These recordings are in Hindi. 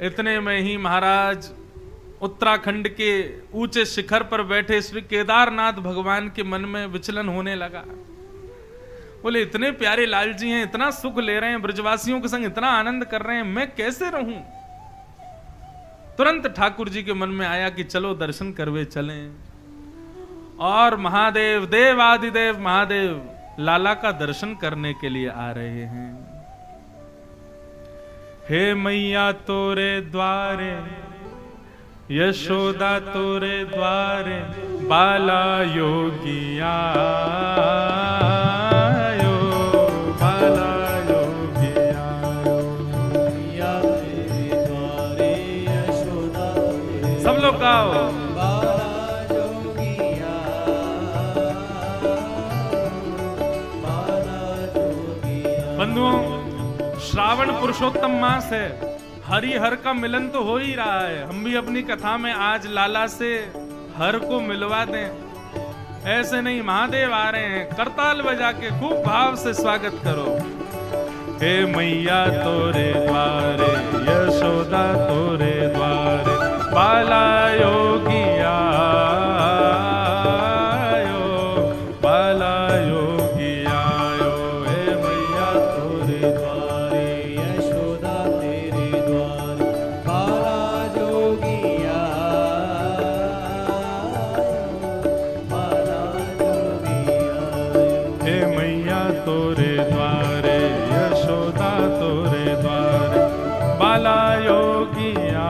इतने में ही महाराज उत्तराखंड के ऊंचे शिखर पर बैठे श्री केदारनाथ भगवान के मन में विचलन होने लगा। बोले इतने प्यारे लाल जी हैं, इतना सुख ले रहे हैं, ब्रजवासियों के संग इतना आनंद कर रहे हैं, मैं कैसे रहूं। तुरंत ठाकुर जी के मन में आया कि चलो दर्शन करवे चलें। और महादेव, देवादिदेव महादेव लाला का दर्शन करने के लिए आ रहे हैं। हे मैया तोरे द्वारे, यशोदा तोरे द्वारे, बाला योगिया बाला योगिया, मैया तेरे द्वारे, यशोदा तेरे, सब लोग गाओ। बंधुओं, श्रावण पुरुषोत्तम मास है, हरि हर का मिलन तो हो ही रहा है। हम भी अपनी कथा में आज लाला से हर को मिलवा दें। ऐसे नहीं, महादेव आ रहे हैं, करताल बजा के खूब भाव से स्वागत करो। हे मैया तोरे द्वारे, यशोदा तोरे द्वारे, बाला योगिया बाला योगिया, हे मैया तोरे द्वारे, यशोदा तेरे द्वारे, बाला योगिया बाला योगिया, हे मैया तोरे द्वारे, यशोदा तोरे द्वारे, बाला योगिया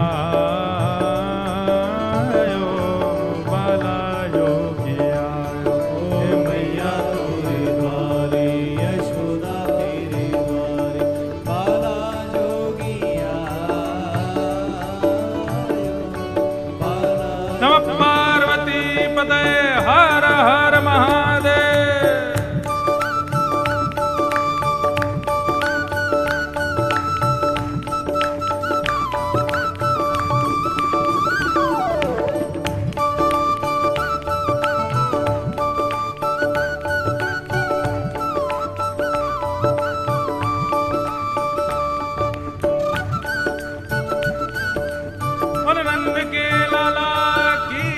हर हर महादेव। और नंद के लाला की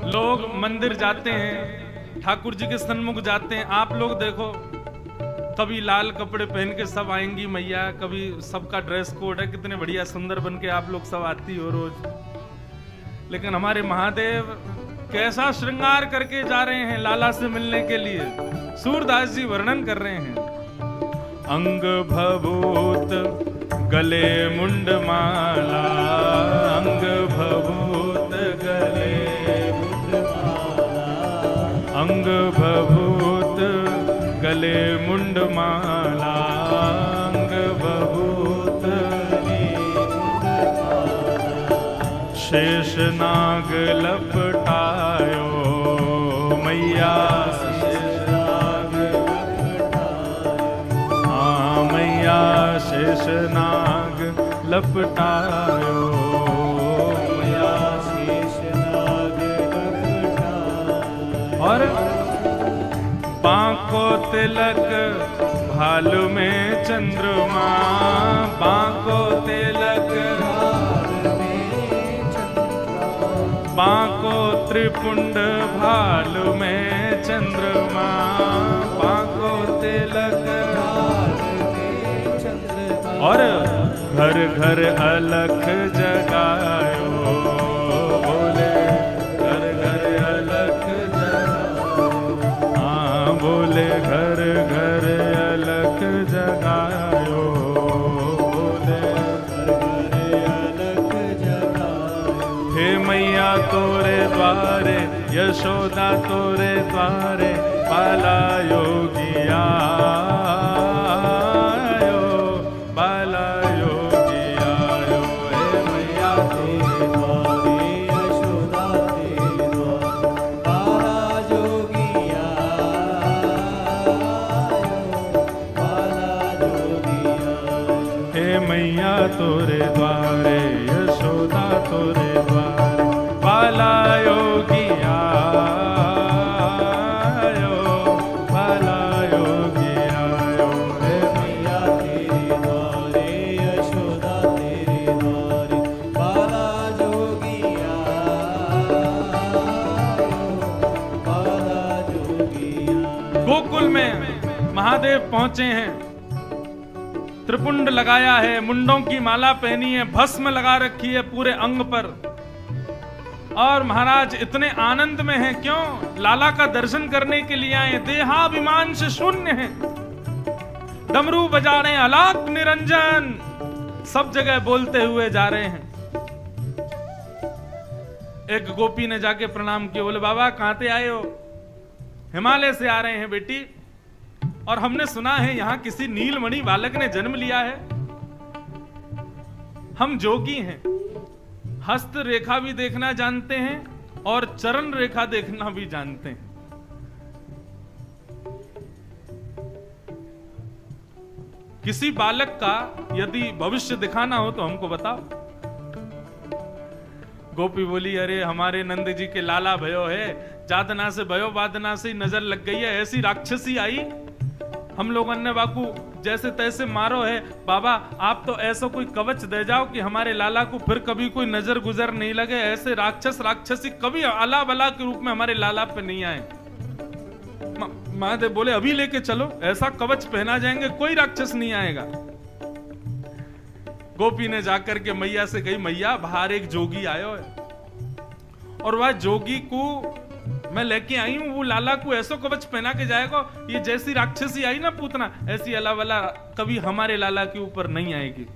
लोग मंदिर जाते हैं, ठाकुर जी के सन्मुख जाते हैं। आप लोग देखो, कभी लाल कपड़े पहन के सब आएंगी मैया, कभी सबका ड्रेस कोड है, कितने बढ़िया सुंदर बन के आप लोग सब आती हो रोज। लेकिन हमारे महादेव कैसा श्रृंगार करके जा रहे हैं लाला से मिलने के लिए। सूरदास जी वर्णन कर रहे हैं, अंग भभूत गले मुंड माला, अंग भभूत गले मुंड माला, अंग भभूत गले मुंड माला, अंग भभूत शेष नाग लपटायो मैया, शेष नाग लपटायो, हाँ मैया शेष नाग लपटायो, मैया शेष नाग लपटायो। और बांको तिलक भालू में चंद्रमा, बांको तिलक बांको त्रिपुंड भालू में चंद्रमा, बांको तिलक। और घर घर अलख जगायो, बोले घर घर अलख जगायो, हाँ बोले घर घर अलख जगायो, बोले घर घर अलख जगायो। हे मैया तोरे द्वारे, यशोदा तोरे द्वारे, बाला योगिया मैया तोरे द्वारे, यशोदा तोरे द्वारे, बाला योगी आयो, बाला योगी आयो, हे मैया तेरे द्वारे, यशोदा तेरे द्वारे, बाला जोगी आयो, बाला जोगी आयो। गोकुल में महादेव पहुंचे हैं, त्रिपुंड लगाया है, मुंडों की माला पहनी है, भस्म लगा रखी है पूरे अंग पर, और महाराज इतने आनंद में हैं। क्यों? लाला का दर्शन करने के लिए आए, देहाभिमान से शून्य हैं, डमरू बजा रहे हैं, अलाप निरंजन सब जगह बोलते हुए जा रहे हैं। एक गोपी ने जाके प्रणाम किया, बोले बाबा कहां से आए हो? हिमालय से आ रहे हैं बेटी, और हमने सुना है यहां किसी नीलमणि बालक ने जन्म लिया है। हम जोगी हैं, हस्त रेखा भी देखना जानते हैं और चरण रेखा देखना भी जानते हैं। किसी बालक का यदि भविष्य दिखाना हो तो हमको बताओ। गोपी बोली, अरे हमारे नंद जी के लाला भयो है, जातना से भयो वादना से नजर लग गई है, ऐसी राक्षसी आई, हम लोगों ने बाकू जैसे तैसे मारो है। बाबा आप तो ऐसा कोई कवच दे जाओ कि हमारे लाला को फिर कभी कोई नजर गुजर नहीं लगे, ऐसे राक्षस राक्षसी कभी अला बला के रूप में हमारे लाला पे नहीं आए। महादेव बोले अभी लेके चलो, ऐसा कवच पहना जाएंगे कोई राक्षस नहीं आएगा। गोपी ने जाकर के मैया से कही, मैया बाहर एक जोगी आयो है, और वह जोगी को मैं लेके आई हूं, वो लाला को ऐसो कवच पहना के जाएगा, ये जैसी राक्षसी आई ना पूतना, ऐसी अला वाला कभी हमारे लाला के ऊपर नहीं आएगी।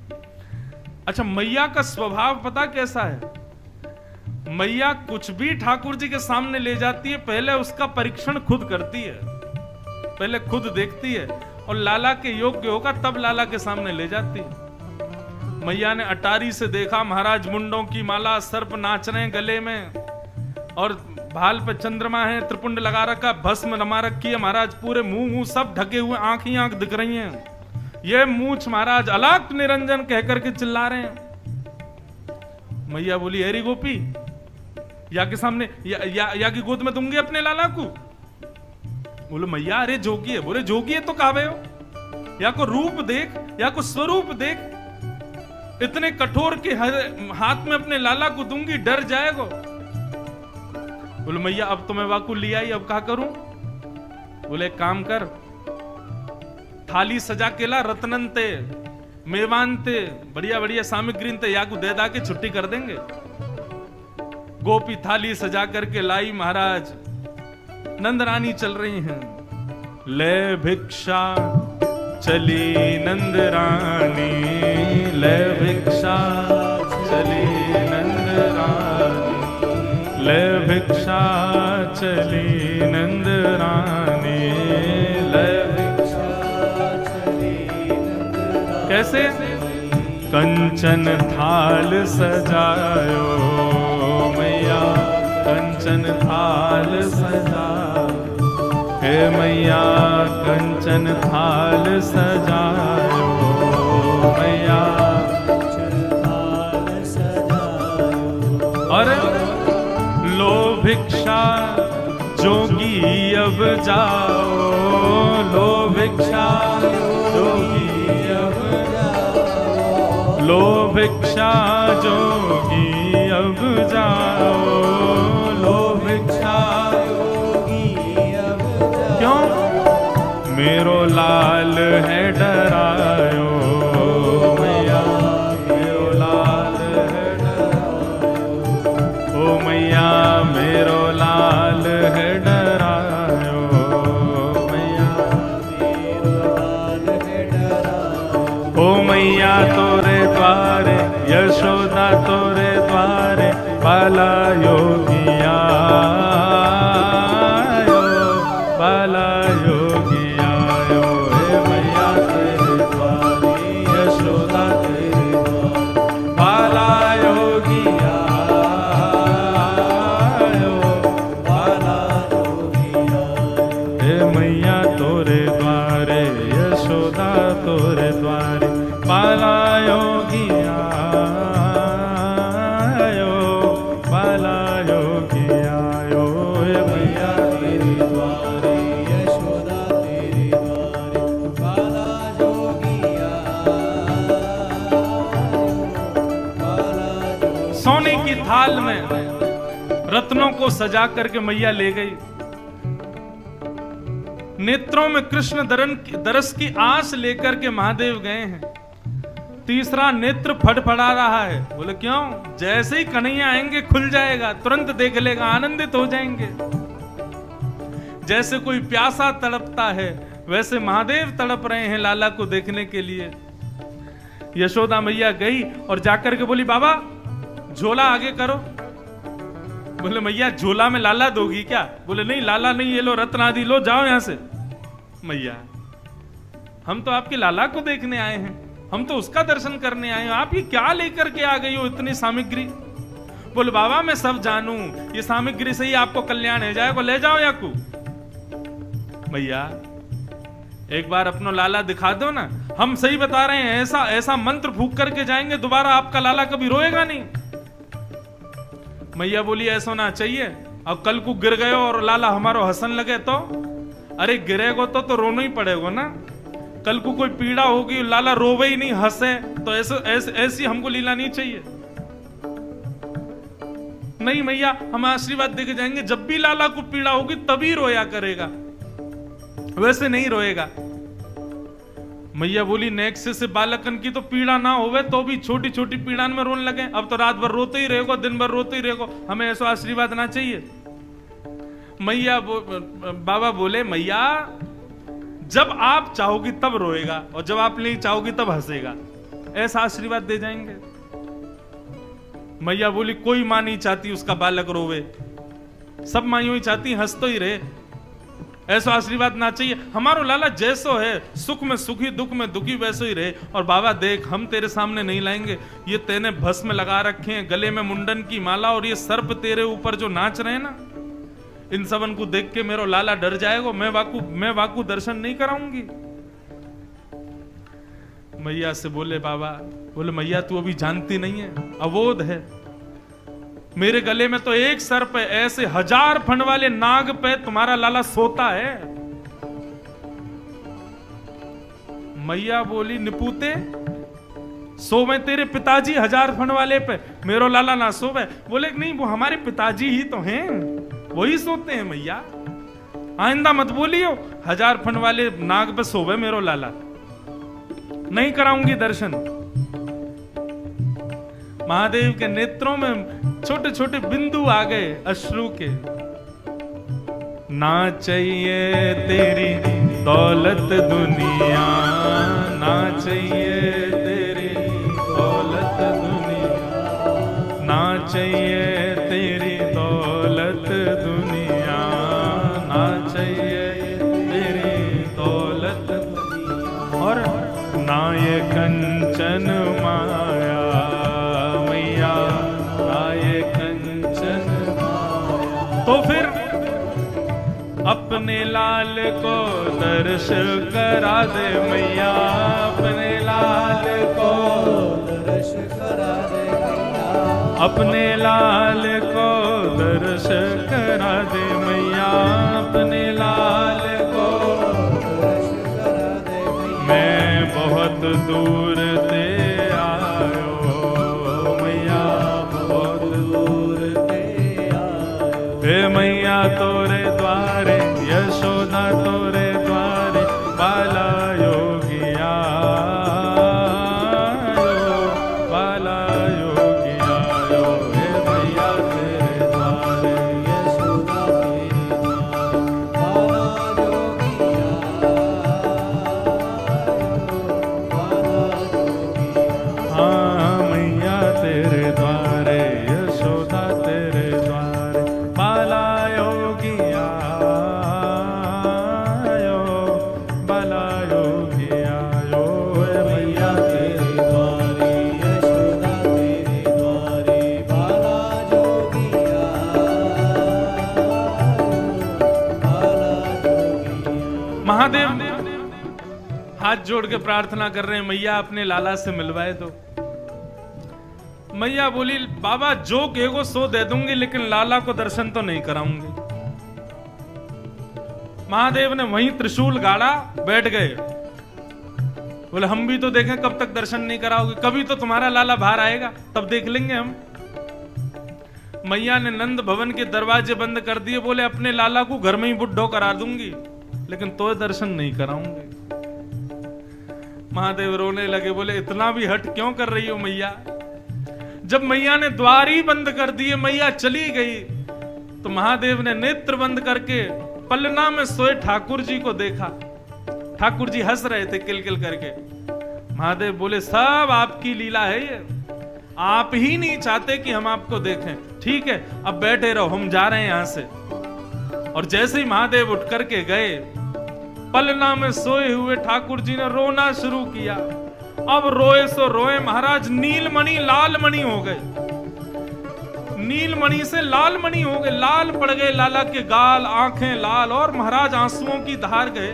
अच्छा, मैया का स्वभाव पता कैसा है? मैया कुछ भी ठाकुर जी के सामने ले जाती है, पहले उसका परीक्षण खुद करती है, पहले खुद देखती है, और लाला के योग्य होगा तब लाला के सामने ले जाती है। मैया ने अटारी से देखा, महाराज मुंडों की माला, सर्प नाच रहे हैं गले में, और भाल पे चंद्रमा है, त्रिपुंड लगा रखा, भस्म रमा रखी है महाराज, पूरे मुंह सब ढके हुए, आंख ही आंख दिख रही हैं, ये मूछ महाराज अलाप निरंजन कह करके चिल्ला रहे हैं। मैया बोली, अरे गोपी या के सामने या की गोद में दूंगी अपने लाला को? बोलो मैया अरे जोगी है। बोले जोगी है तो कहावे हो, या को रूप देख, या को स्वरूप देख, इतने कठोर के हाथ में अपने लाला को दूंगी, डर जाएगा। बोले मैया अब तो मैं वाकु लिया ही, अब क्या करूं? बोले काम कर, थाली सजा के ला, रत्नंते मेवानते बढ़िया बढ़िया सामग्री या को दे दा के छुट्टी कर देंगे। गोपी थाली सजा करके लाई महाराज, नंद रानी चल रही हैं, ले भिक्षा चली नंद रानी, ले भिक्षा चली नंद रानी, ले भिक्षा चली नंद रानी, ले भिक्षा चली नंद रानी। कैसे? कंचन थाल सजायो मैया, कंचन थाल सजायो, हे मैया कंचन थाल सजायो मैया, कंचन थाल सजायो। और लो भिक्षा जोगी अब जाओ, लो भिक्षा जोगी अब जाओ, लो भिक्षा जोगी अब जाओ, लो भिक्षा जोगी अब जाओ। क्यों? मेरो लाल है डरायो मैया, मेरो लाल है डरायो, ओ मैया मेरो लाल है डरायो मैया, मेरो लाल है डरायो। ओ मैया तोरे द्वारे, यशोदा तोरे द्वारे, बाला योगिया बाला योगिया, हे मैया तेरे द्वारे, यशोदा तेरे द्वारे, बाला योगिया बाला योगिया, हे मैया तोरे द्वारे, यशोदा तोरे द्वारे, बाला योगी आयो, बाला योगी आयो, मैया तेरे द्वारे यशोदा तेरे द्वारे बाला जोगी आयो, बाला जोगी। सोने की थाल में रत्नों को सजा करके मैया ले गई। नेत्रों में कृष्ण दरस की आस लेकर के महादेव गए हैं। तीसरा नेत्र फड़फड़ा रहा है। बोले क्यों? जैसे ही कन्हैया आएंगे खुल जाएगा, तुरंत देख लेगा, आनंदित हो जाएंगे। जैसे कोई प्यासा तड़पता है वैसे महादेव तड़प रहे हैं लाला को देखने के लिए। यशोदा मैया गई और जाकर के बोली बाबा झोला आगे करो। बोले मैया झोला में लाला दोगी क्या? बोले नहीं लाला नहीं, ये लो रत्न आदि लो, जाओ यहां से। मैया हम तो आपके लाला को देखने आए हैं, हम तो उसका दर्शन करने आए हैं, आप ये क्या लेकर के आ गई हो इतनी सामग्री? बोले बाबा मैं सब जानू, ये सामग्री से ही आपको कल्याण हो जाएगा, ले जाओ याकू। मैया एक बार अपना लाला दिखा दो ना, हम सही बता रहे हैं, ऐसा ऐसा मंत्र फूंक करके जाएंगे दोबारा आपका लाला कभी रोएगा नहीं। मैया बोली ऐसा होना चाहिए, अब कल को गिर गए और लाला हमारो हंसन लगे तो? अरे गिरेगो तो रोना ही पड़ेगा ना। कल को कोई पीड़ा होगी लाला रोवे ही नहीं हंसे तो ऐसी हमको लीला नहीं चाहिए। नहीं मैया हम आशीर्वाद देके जाएंगे, जब भी लाला को पीड़ा होगी तभी रोया करेगा, वैसे नहीं रोएगा। मैया बोली नेक्स्ट से बालकन की तो पीड़ा ना होवे तो भी छोटी छोटी पीड़ा में रोने लगे, अब तो रात भर रोते ही रहेगो, दिन भर रोते ही रहेगो, हमें ऐसा आशीर्वाद ना चाहिए। मैया बाबा बोले मैया जब आप चाहोगी तब रोएगा और जब आप नहीं चाहोगी तब हंसेगा, ऐसा आशीर्वाद दे जाएंगे। मैया बोली कोई मां नहीं चाहती उसका बालक रोवे, सब माइयों ही चाहती हंस तो ही रहे, ऐसा आशीर्वाद ना चाहिए। हमारो लाला जैसो है, सुख में सुखी दुख में दुखी वैसो ही रहे। और बाबा देख हम तेरे सामने नहीं लाएंगे, ये तेने भस्म लगा रखे हैं, गले में मुंडन की माला और ये सर्प तेरे ऊपर जो नाच रहे हैं ना, इन सबन को देख के मेरो लाला डर जाएगा, मैं वाकू दर्शन नहीं कराऊंगी। मैया से बोले बाबा, बोले मैया तू अभी जानती नहीं है, अवोध है, मेरे गले में तो एक सर्प है, ऐसे 1000 फण वाले नाग पे तुम्हारा लाला सोता है। मैया बोली निपूते सोवे तेरे पिताजी 1000 फण वाले पे, मेरो लाला ना सोवे। बोले नहीं वो हमारे पिताजी ही तो हैं, वही सोते हैं। मैया आइंदा मत बोलियो 1000 फण वाले नाग पे सोवे मेरो लाला, नहीं कराऊंगी दर्शन। महादेव के नेत्रों में छोटे छोटे बिंदु आ गए अश्रु के। ना चाहिए तेरी दौलत दुनिया, ना चाहिए तेरी दौलत दुनिया, ना चाहिए तेरी दौलत दुनिया, ना चाहिए तेरी दौलत दुनिया, और ना ये कंचन माया मैया, ना ये कंचन माया। तो फिर अपने लाल को दर्श करा दे मैया, अपने लाल को दर्श करा दे मैया, अपने लाल को दर्श करा दे मैया, अपने लाल को दर्श करा दे मैया। मैं बहुत दूर से आयो मैया, बहुत दूर ते आयो, हे मैया तोरे द्वारे, यशोदा तोरे द्वारे, बाला योगी आयो, बाला योगी आयो, हे मैया तेरे द्वारे, यशोदा तेरे द्वारे, बाला जोगी आयो, बाला जोगी हाथ जोड़ के प्रार्थना कर रहे हैं, मैया अपने लाला से मिलवाए दो। मैया बोली, बाबा जो कहोगे सो दे दूंगी, लेकिन लाला को दर्शन तो नहीं कराऊंगी। महादेव ने वहीं त्रिशूल गाड़ा, बैठ गए। बोले हम भी तो देखें कब तक दर्शन नहीं कराओगे, कभी तो तुम्हारा लाला बाहर आएगा, तब देख लेंगे हम। मैया ने नंद भवन के दरवाजे बंद कर दिए। बोले अपने लाला को घर में ही बुड्ढो करा दूंगी, लेकिन तो दर्शन नहीं कराऊंगी। महादेव रोने लगे। बोले इतना भी हट क्यों कर रही हो मैया? जब मैया ने द्वार ही बंद कर दिए, मैया चली गई, तो महादेव ने नेत्र बंद करके पलना में सोए ठाकुर जी को देखा। ठाकुर जी हंस रहे थे किलकिल करके। महादेव बोले सब आपकी लीला है ये, आप ही नहीं चाहते कि हम आपको देखें। ठीक है, अब बैठे रहो, हम जा रहे हैं यहां से। और जैसे ही महादेव उठ करके गए, पलना में सोए हुए ठाकुर जी ने रोना शुरू किया। अब रोए सो रोए महाराज, नीलमणि लालमणि हो गए, नीलमणि से लालमणि हो गए, लाल पड़ गए लाला के गाल, आंखें लाल, और महाराज आंसुओं की धार गए।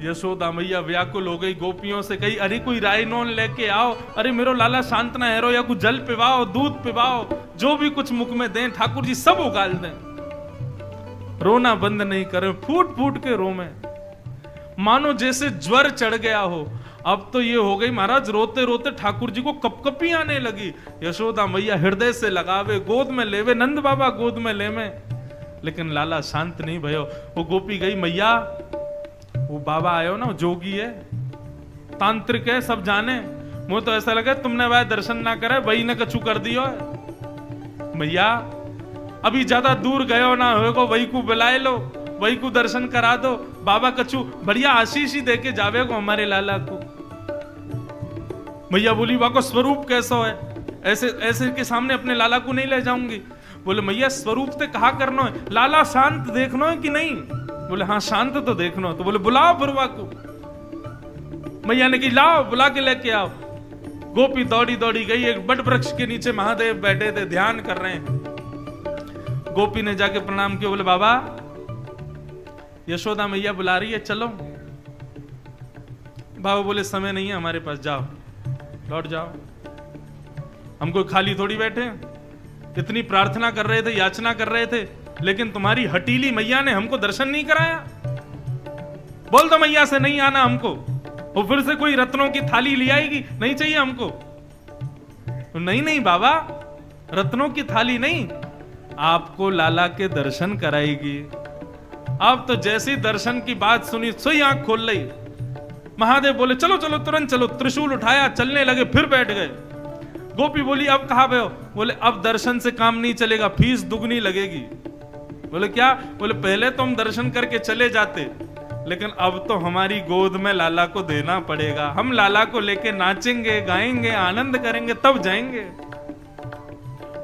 यशोदा मैया व्याकुल हो गई, गोपियों से कही अरे कोई रायनोन लेके आओ, अरे मेरो लाला शांत ना हेरो, या कुछ जल पिवाओ, दूध पिवाओ, जो भी कुछ मुख में दें। ठाकुर जी सब उगाल दें, रोना बंद नहीं करे, फूट फूट के रो में, मानो जैसे ज्वर चढ़ गया हो। अब तो ये हो गई महाराज, रोते रोते ठाकुर जी को कपकपी आने लगी। यशोदा मैया हृदय से लगावे, गोद में लेवे, नंद बाबा गोद में लेवे, लेकिन लाला शांत नहीं भयो। वो गोपी गई, मैया वो बाबा आयो ना, जोगी है, तांत्रिक है, सब जाने, मुझे तो ऐसा लगा तुमने वह दर्शन ना करे, वही ने कछु कर दियो है। मैया अभी ज्यादा दूर गयो ना होगो, वही को बुलाए लो, वही को दर्शन करा दो, बाबा कछु बढ़िया आशीष ही देके जावे को हमारे लाला को। मैया बोली वाको स्वरूप कैसा है, ऐसे ऐसे के सामने अपने लाला को नहीं ले जाऊंगी। बोले मैया स्वरूप से कहा करना है, लाला शांत देखना है कि नहीं? बोले हाँ शांत तो देखना। तो बोले बुलाओ बुरवा को। मैया ने कही लाओ, बुला के लेके आओ। गोपी दौड़ी दौड़ी गई, एक बड़ वृक्ष के नीचे महादेव बैठे थे, ध्यान कर रहे हैं। गोपी ने जाके प्रणाम किया, बोले बाबा यशोदा मैया बुला रही है, चलो। बाबा बोले समय नहीं है हमारे पास, जाओ लौट जाओ, हम कोई खाली थोड़ी बैठे, इतनी प्रार्थना कर रहे थे, याचना कर रहे थे, लेकिन तुम्हारी हटीली मैया ने हमको दर्शन नहीं कराया। बोल दो मैया से नहीं आना हमको, वो फिर से कोई रत्नों की थाली ले आएगी, नहीं चाहिए हमको। तो नहीं नहीं बाबा, रत्नों की थाली नहीं, आपको लाला के दर्शन कराएगी। अब तो जैसी दर्शन की बात सुनी, सोई आंख खोल ली। महादेव बोले चलो चलो तुरंत चलो, त्रिशूल उठाया, चलने लगे, फिर बैठ गए। गोपी बोली अब कहां गए हो? बोले अब दर्शन से काम नहीं चलेगा, फीस दुगनी लगेगी। बोले क्या? बोले पहले तो हम दर्शन करके चले जाते, लेकिन अब तो हमारी गोद में लाला को देना पड़ेगा, हम लाला को लेके नाचेंगे, गाएंगे, आनंद करेंगे, तब जाएंगे।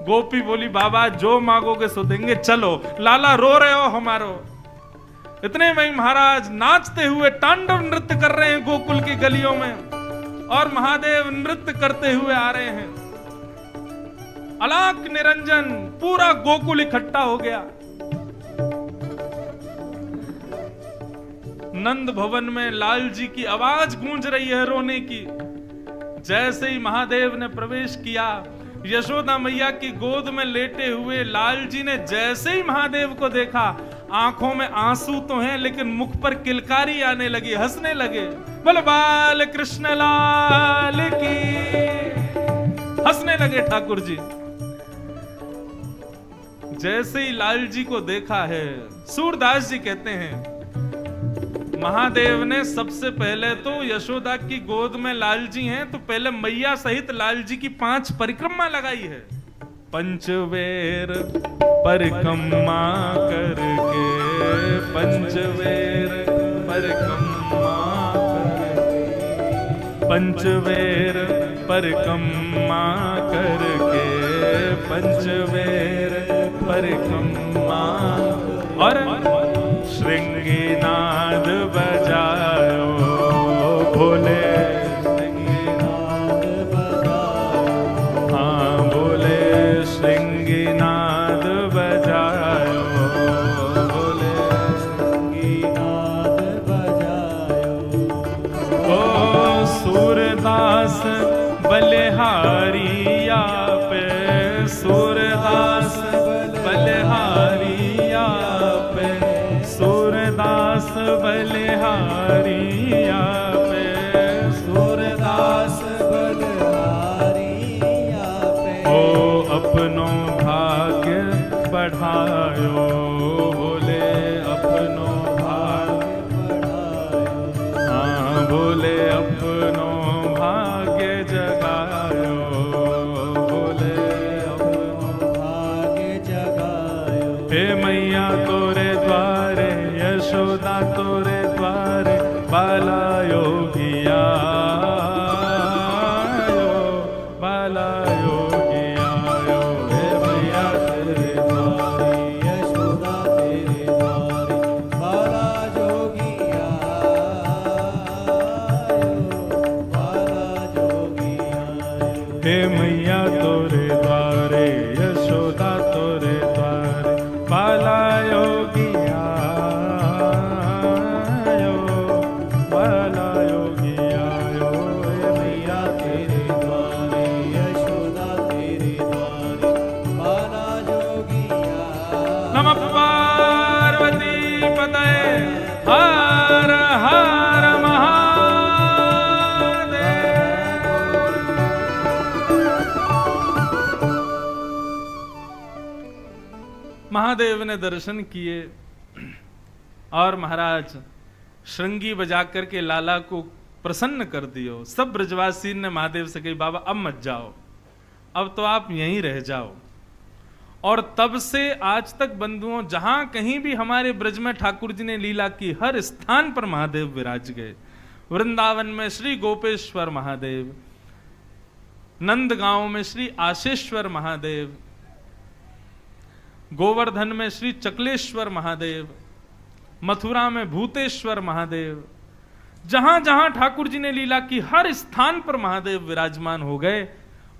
गोपी बोली बाबा जो मांगोगे सो देंगे, चलो। लाला रो रहे हो हमारो। इतने में महाराज नाचते हुए तांडव नृत्य कर रहे हैं गोकुल की गलियों में, और महादेव नृत्य करते हुए आ रहे हैं। अलाक निरंजन, पूरा गोकुल इकट्ठा हो गया। नंद भवन में लाल जी की आवाज गूंज रही है रोने की। जैसे ही महादेव ने प्रवेश किया, यशोदा मैया की गोद में लेटे हुए लाल जी ने जैसे ही महादेव को देखा, आंखों में आंसू तो हैं लेकिन मुख पर किलकारी आने लगी, हंसने लगे। बोले बाल कृष्ण लाल की, हंसने लगे ठाकुर जी। जैसे ही लाल जी को देखा है, सूरदास जी कहते हैं महादेव ने सबसे पहले तो यशोदा की गोद में लाल जी हैं, तो पहले मैया सहित लाल जी की 5 परिक्रमा लगाई है। पंचवेर परिक्रमा करके, पंचवेर परिक्रमा करके, पंचवेर परिक्रमा करके, पंचवेर परिक्रमा, और श्रृंगीनाद बजायो भोले, श्रृंगीनाद बजायो, हाँ भोले श्रृंगीनाद बजायो, भोले श्रृंगीनाद बजायो। बलिहारी आपे, सूरदास बलिहारी आपे, ओ अपनो भाग्य बढ़ायो, बोले अपनो भाग्य बढ़ायो, हाँ बोले अपनो भाग्य जगायो, बोले अपनो भाग्य जगायो। हे मैया तोरे द्वारे, यशोदा तोरे द्वारे, बाला योगिया बाला योगिया, हे मैया तेरे द्वारे, यशोदा तेरे द्वारे, बाला जोगिया बाला जोगिया। हे मैया तोरे द्वारे, यशोदा तोरे द्वारे, बाला योगिया बाला योगिया, हे मैया तेरे द्वारे, यशोदा तेरे द्वारे, बाला जोगिया। नमः पार्वती पतये, हर हर महादेव ने दर्शन किए और महाराज श्रृंगी बजा करके लाला को प्रसन्न कर दियो। सब ब्रजवासी ने महादेव से कही बाबा अब मत जाओ, अब तो आप यहीं रह जाओ। और तब से आज तक बंधुओं जहां कहीं भी हमारे ब्रज में ठाकुर जी ने लीला की, हर स्थान पर महादेव विराज गए। वृंदावन में श्री गोपेश्वर महादेव, नंदगांव में श्री आशेश्वर महादेव, गोवर्धन में श्री चकलेश्वर महादेव, मथुरा में भूतेश्वर महादेव, जहां जहां ठाकुर जी ने लीला की हर स्थान पर महादेव विराजमान हो गए।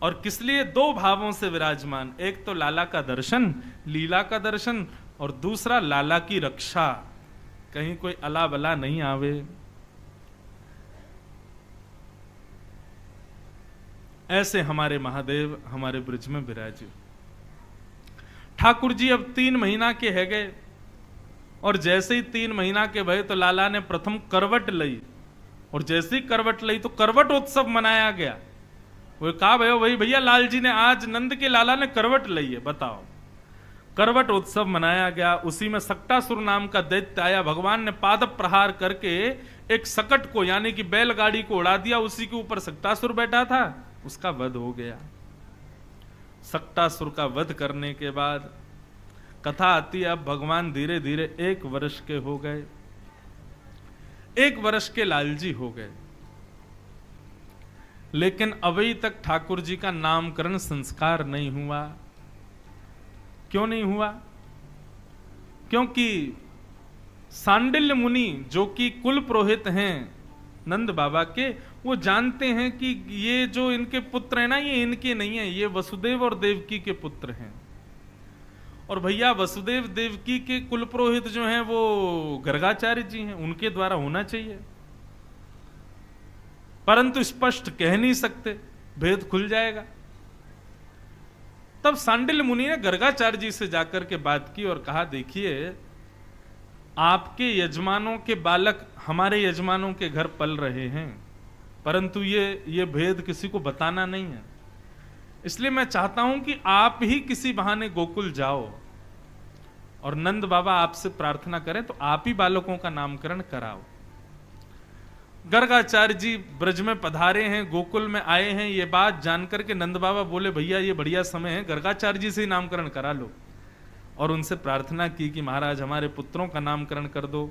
और किस लिए? दो भावों से विराजमान, एक तो लाला का दर्शन, लीला का दर्शन, और दूसरा लाला की रक्षा, कहीं कोई अला बला नहीं आवे। ऐसे हमारे महादेव हमारे ब्रज में विराजे। ठाकुर जी अब 3 महीना के है गए, और जैसे ही 3 महीना के भये तो लाला ने प्रथम करवट लई, और जैसे ही करवट लई तो करवट उत्सव मनाया गया। वो कहा भाई भैया लाल जी ने आज नंद के लाला ने करवट लई है, बताओ। करवट उत्सव मनाया गया। उसी में सक्टासुर नाम का दैत्य आया, भगवान ने पाद प्रहार करके एक सकट को यानी कि बैलगाड़ी को उड़ा दिया, उसी के ऊपर सक्टासुर बैठा था, उसका वध हो गया। सक्टासुर का वध करने के बाद कथा आती है, अब भगवान धीरे धीरे 1 वर्ष के हो गए, 1 वर्ष के लालजी हो गए, लेकिन अभी तक ठाकुर जी का नामकरण संस्कार नहीं हुआ। क्यों नहीं हुआ? क्योंकि सांडिल्य मुनि जो कि कुल पुरोहित हैं नंद बाबा के, वो जानते हैं कि ये जो इनके पुत्र हैं ना, ये इनके नहीं है, ये वसुदेव और देवकी के पुत्र हैं। और भैया वसुदेव देवकी के कुल पुरोहित जो हैं वो गर्गाचार्य जी हैं, उनके द्वारा होना चाहिए, परंतु स्पष्ट कह नहीं सकते, भेद खुल जाएगा। तब सांडिल्य मुनि ने गर्गाचार्य जी से जाकर के बात की और कहा देखिए आपके यजमानों के बालक हमारे यजमानों के घर पल रहे हैं, परंतु ये भेद किसी को बताना नहीं है, इसलिए मैं चाहता हूं कि आप ही किसी बहाने गोकुल जाओ और नंद बाबा आपसे प्रार्थना करें तो आप ही बालकों का नामकरण कराओ। गर्गाचार्य जी ब्रज में पधारे हैं, गोकुल में आए हैं, ये बात जानकर के नंद बाबा बोले भैया ये बढ़िया समय है, गर्गाचार्य जी से ही नामकरण करा लो। और उनसे प्रार्थना की कि महाराज हमारे पुत्रों का नामकरण कर दो।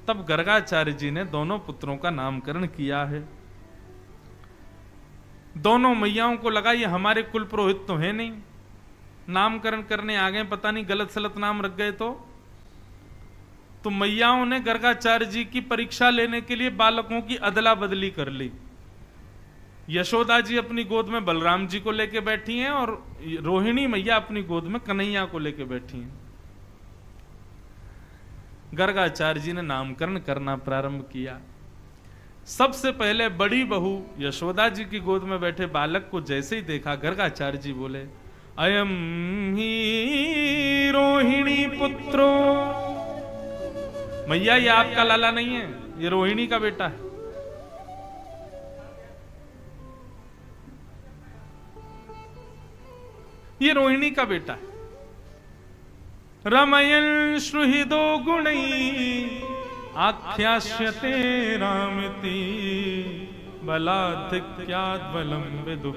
तब गर्गाचार्य जी ने दोनों पुत्रों का नामकरण किया है। दोनों मैयाओं को लगा ये हमारे कुल पुरोहित तो है नहीं, नामकरण करने आ गए, पता नहीं गलत सलत नाम रख गए तो मैयाओं ने गर्गाचार्य जी की परीक्षा लेने के लिए बालकों की अदला बदली कर ली। यशोदा जी अपनी गोद में बलराम जी को लेके बैठी हैं और रोहिणी मैया अपनी गोद में कन्हैया को लेके बैठी हैं। गर्गाचार्य जी ने नामकरण करना प्रारंभ किया। सबसे पहले बड़ी बहू यशोदा जी की गोद में बैठे बालक को जैसे ही देखा, गर्गाचार्य जी बोले अयम ही रोहिणी पुत्रो मैया ये आपका लाला नहीं है, ये रोहिणी का बेटा है। ये रोहिणी का बेटा है। रमयन श्रुहिदो गुणई आख्यास्यते रामति बलाधिक्यात् बलम विदु।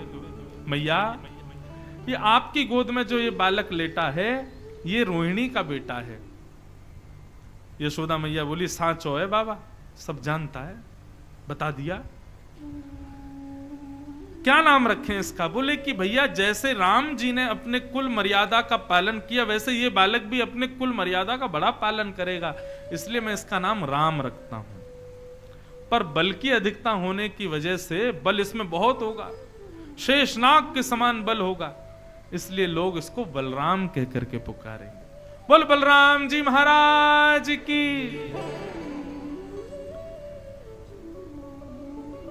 मैया ये आपकी गोद में जो ये बालक लेटा है ये रोहिणी का बेटा है। यशोदा मैया बोली साचो है बाबा, सब जानता है, बता दिया। क्या नाम रखें इसका? बोले कि भैया जैसे राम जी ने अपने कुल मर्यादा का पालन किया वैसे ये बालक भी अपने कुल मर्यादा का बड़ा पालन करेगा, इसलिए मैं इसका नाम राम रखता हूं। पर बल की अधिकता होने की वजह से बल इसमें बहुत होगा, शेषनाग के समान बल होगा, इसलिए लोग इसको बलराम कह करके पुकारेंगे। बोल बलराम जी महाराज की।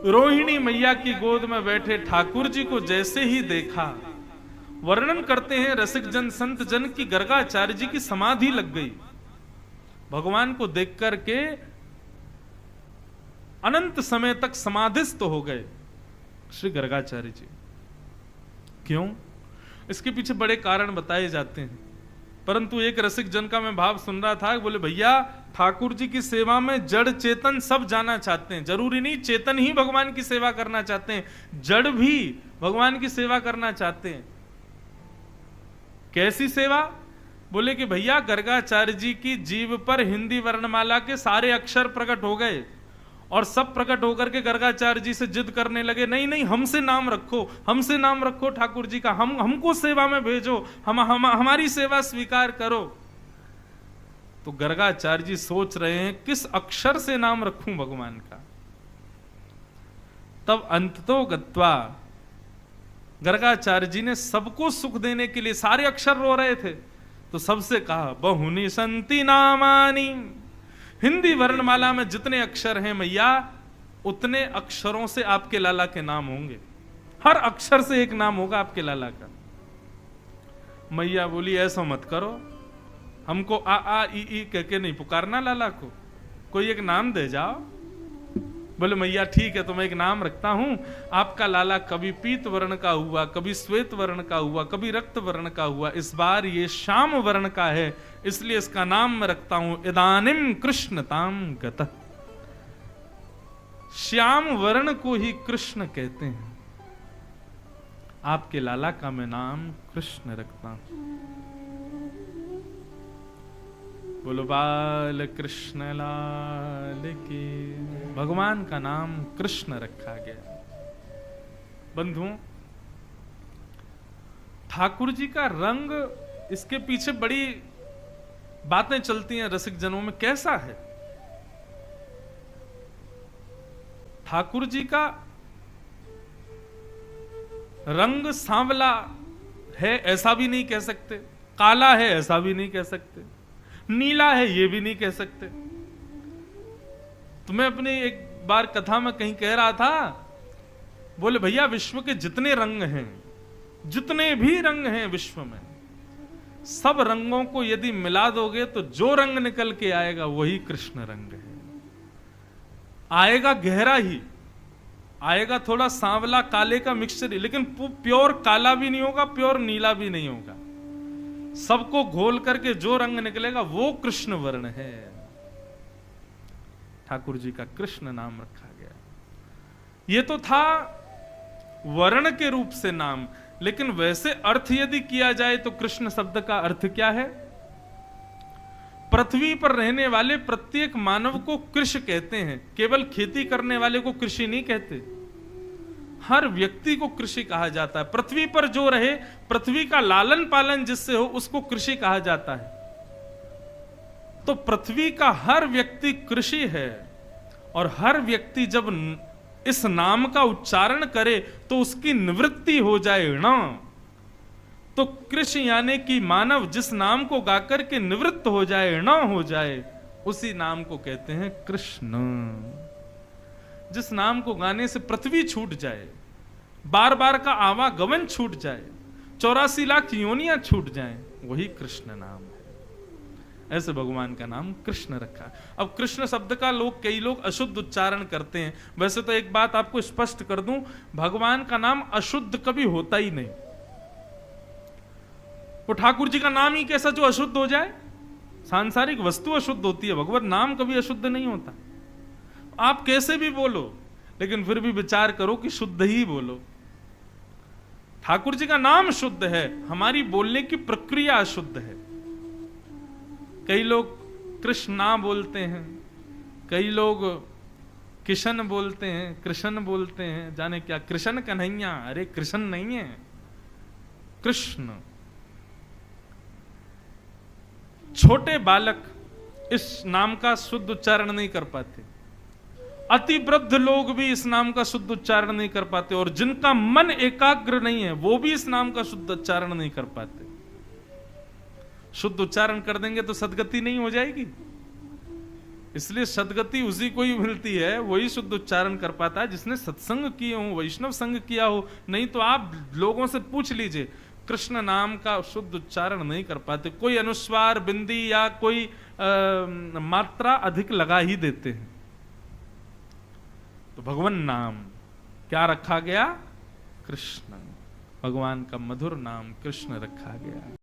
रोहिणी मैया की गोद में बैठे ठाकुर जी को जैसे ही देखा, वर्णन करते हैं रसिक जन संत जन की गर्गाचार्य जी की समाधि लग गई। भगवान को देख करके अनंत समय तक समाधिस्थ हो गए श्री गर्गाचार्य जी। क्यों? इसके पीछे बड़े कारण बताए जाते हैं, परंतु एक रसिक जन का मैं भाव सुन रहा था, बोले भैया ठाकुर जी की सेवा में जड़ चेतन सब जाना चाहते हैं, जरूरी नहीं चेतन ही भगवान की सेवा करना चाहते हैं, जड़ भी भगवान की सेवा करना चाहते हैं। कैसी सेवा? बोले कि भैया गर्गाचार्य जी की जीभ पर हिंदी वर्णमाला के सारे अक्षर प्रकट हो गए और सब प्रकट होकर के गर्गाचार्य जी से जिद करने लगे, नहीं नहीं हमसे नाम रखो, हमसे नाम रखो ठाकुर जी का, हमको सेवा में भेजो, हमारी सेवा स्वीकार करो। तो गर्गाचार्य जी सोच रहे हैं किस अक्षर से नाम रखूं भगवान का। तब अंततो गत्वा गर्गाचार्य जी ने सबको सुख देने के लिए, सारे अक्षर रो रहे थे, तो सबसे कहा बहुनी संति नामानी, हिंदी वर्णमाला में जितने अक्षर हैं मैया उतने अक्षरों से आपके लाला के नाम होंगे, हर अक्षर से एक नाम होगा आपके लाला का। मैया बोली ऐसा मत करो, हमको आ आ ई कह के नहीं पुकारना लाला को, कोई एक नाम दे जाओ। बोले मैया ठीक है तो मैं एक नाम रखता हूं, आपका लाला कभी पीत वर्ण का हुआ, कभी श्वेत वर्ण का हुआ, कभी रक्त वर्ण का हुआ, इस बार ये श्याम वर्ण का है, इसलिए इसका नाम मैं रखता हूं इदानिम कृष्णताम गतः। श्याम वर्ण को ही कृष्ण कहते हैं, आपके लाला का मैं नाम कृष्ण रखता हूं। बोलो बाल कृष्ण लाल की। भगवान का नाम कृष्ण रखा गया। बंधुओं, ठाकुर जी का रंग, इसके पीछे बड़ी बातें चलती हैं रसिक जनों में, कैसा है ठाकुर जी का रंग? सांवला है ऐसा भी नहीं कह सकते, काला है ऐसा भी नहीं कह सकते, नीला है ये भी नहीं कह सकते। तो मैं अपनी एक बार कथा में कहीं कह रहा था, बोले भैया विश्व के जितने रंग हैं, जितने भी रंग हैं विश्व में, सब रंगों को यदि मिला दोगे तो जो रंग निकल के आएगा वही कृष्ण रंग है। आएगा गहरा ही आएगा, थोड़ा सांवला काले का मिक्सचर ही, लेकिन प्योर काला भी नहीं होगा, प्योर नीला भी नहीं होगा, सबको घोल करके जो रंग निकलेगा वो कृष्ण वर्ण है। ठाकुर जी का कृष्ण नाम रखा गया। ये तो था वर्ण के रूप से नाम, लेकिन वैसे अर्थ यदि किया जाए तो कृष्ण शब्द का अर्थ क्या है? पृथ्वी पर रहने वाले प्रत्येक मानव को कृषि कहते हैं, केवल खेती करने वाले को कृषि नहीं कहते, हर व्यक्ति को कृषि कहा जाता है। पृथ्वी पर जो रहे, पृथ्वी का लालन पालन जिससे हो उसको कृषि कहा जाता है। तो पृथ्वी का हर व्यक्ति कृषि है, और हर व्यक्ति जब इस नाम का उच्चारण करे तो उसकी निवृत्ति हो जाए ना। तो कृषि यानी कि मानव जिस नाम को गाकर के निवृत्त हो जाए, ना हो जाए, उसी नाम को कहते हैं कृष्ण। जिस नाम को गाने से पृथ्वी छूट जाए, बार बार का आवागमन छूट जाए, 84 लाख योनियां छूट जाएं, वही कृष्ण नाम है। ऐसे भगवान का नाम कृष्ण रखा। अब कृष्ण शब्द का कई लोग अशुद्ध उच्चारण करते हैं। वैसे तो एक बात आपको स्पष्ट कर दूं, भगवान का नाम अशुद्ध कभी होता ही नहीं। वो ठाकुर जी का नाम ही कैसा जो अशुद्ध हो जाए? सांसारिक वस्तु अशुद्ध होती है, भगवत नाम कभी अशुद्ध नहीं होता। आप कैसे भी बोलो, लेकिन फिर भी विचार करो कि शुद्ध ही बोलो। ठाकुर जी का नाम शुद्ध है, हमारी बोलने की प्रक्रिया अशुद्ध है। कई लोग कृष्णा बोलते हैं, कई लोग किशन बोलते हैं, कृष्ण बोलते हैं, जाने क्या कृष्ण कन्हैया। अरे कृष्ण नहीं है, कृष्ण। छोटे बालक इस नाम का शुद्ध उच्चारण नहीं कर पाते, अति वृद्ध लोग भी इस नाम का शुद्ध उच्चारण नहीं कर पाते, और जिनका मन एकाग्र नहीं है वो भी इस नाम का शुद्ध उच्चारण नहीं कर पाते। शुद्ध उच्चारण कर देंगे तो सदगति नहीं हो जाएगी। इसलिए सदगति उसी को ही मिलती है, वही शुद्ध उच्चारण कर पाता है जिसने सत्संग किए हो, वैष्णव संग किया हो। नहीं तो आप लोगों से पूछ लीजिए, कृष्ण नाम का शुद्ध उच्चारण नहीं कर पाते। कोई अनुस्वार बिंदी या कोई मात्रा अधिक लगा ही देते हैं। तो भगवान नाम क्या रखा गया? कृष्ण। भगवान का मधुर नाम कृष्ण रखा गया।